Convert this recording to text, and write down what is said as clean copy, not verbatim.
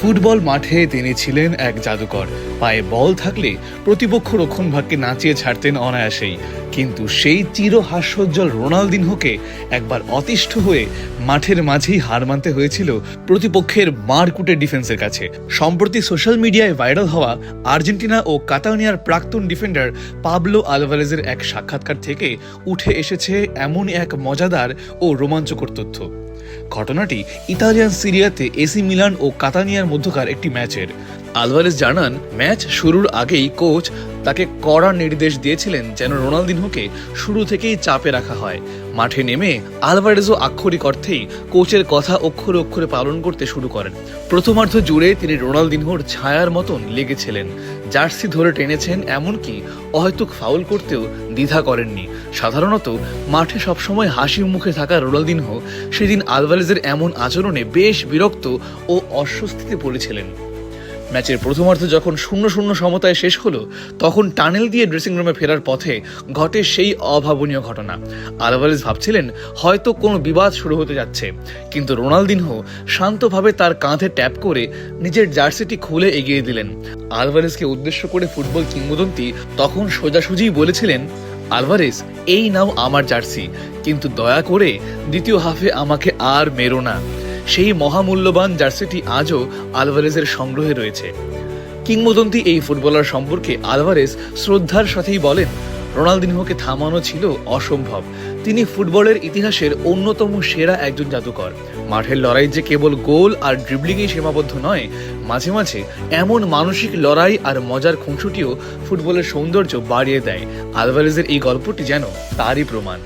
Football মাঠে তিনি ছিলেন এক জাদুকর। পায়ে বল থাকলে প্রতিপক্ষ রক্ষণভাগকে নাচিয়ে ছাড়তেন অনায়াসেই। কিন্তু সেই চির হাস্যোজ্জ্বল রোনালদিনহোকে একবার অতিষ্ঠ হয়ে মাঠের মাঝেই হার মানতে হয়েছিল প্রতিপক্ষের মারকুটে ডিফেন্সের কাছে। সম্প্রতি সোশ্যাল মিডিয়ায় ভাইরাল হওয়া আর্জেন্টিনা ও কাতালোনিয়ার প্রাক্তন ডিফেন্ডার পাবলো আলভারেজের এক সাক্ষাৎকার থেকে উঠে এসেছে এমন এক মজাদার ও রোমাঞ্চকর তথ্য। ঘটনাটি ইতালিয়ান সিরিয়াতে এসি মিলান ও কাতানিয়ার মধ্যকার একটি ম্যাচের। আলভারেজ জানান, ম্যাচ শুরুর আগেই কোচ তাকে কড়া নির্দেশ দিয়েছিলেন যেন রোনালদিনহোকে শুরু থেকেই চাপে রাখা হয়। মাঠে নেমে আলভারেজও আক্ষরিক অর্থেই কোচের কথা অক্ষরে অক্ষরে পালন করতে শুরু করেন। প্রথমার্ধ জুড়ে তিনি রোনালদিনহোর ছায়ার মতন লেগেছিলেন, জার্সি ধরে টেনেছেন, এমনকি অহেতুক ফাউল করতেও দ্বিধা করেননি। সাধারণত মাঠে সবসময় হাসি মুখে থাকা রোনালদিনহো সেদিন আলভারেজের এমন আচরণে বেশ বিরক্ত ও অস্বস্তিতে পড়েছিলেন। ম্যাচের প্রথমার্ধ যখন 0-0 সমতায় শেষ হলো, তখন টানেল দিয়ে ড্রেসিং রুমে ফেরার পথে ঘটে সেই অভাবনীয় ঘটনা। আলভারেজ ভাবছিলেন হয়তো কোনো বিবাদ শুরু হতে যাচ্ছে, কিন্তু রোনালদিনহো শান্তভাবে তার কাঁধে ট্যাপ করে নিজের জার্সিটি খুলে এগিয়ে দিলেন। আলভারেজকে উদ্দেশ্য করে ফুটবল কিংবদন্তি তখন সোজাসুজিই বলেছিলেন, আলভারেজ, এই নাও আমার জার্সি, কিন্তু দয়া করে দ্বিতীয় হাফে আমাকে আর মেরো না। সেই মহামূল্যবান জার্সিটি আজও আলভারেজের সংগ্রহে রয়েছে। কিংবদন্তি এই ফুটবলার সম্পর্কে আলভারেজ শ্রদ্ধার সাথেই বলেন, রোনালদিনহোকে থামানো ছিল অসম্ভব। তিনি ফুটবলের ইতিহাসের অন্যতম সেরা একজন জাদুকর। মাঠের লড়াই যে কেবল গোল আর ড্রিবলিংয়েই সীমাবদ্ধ নয়, মাঝে মাঝে এমন মানসিক লড়াই আর মজার খুনসুটিও ফুটবলের সৌন্দর্য বাড়িয়ে দেয়। আলভারেজের এই গল্পটি যেন তারই প্রমাণ।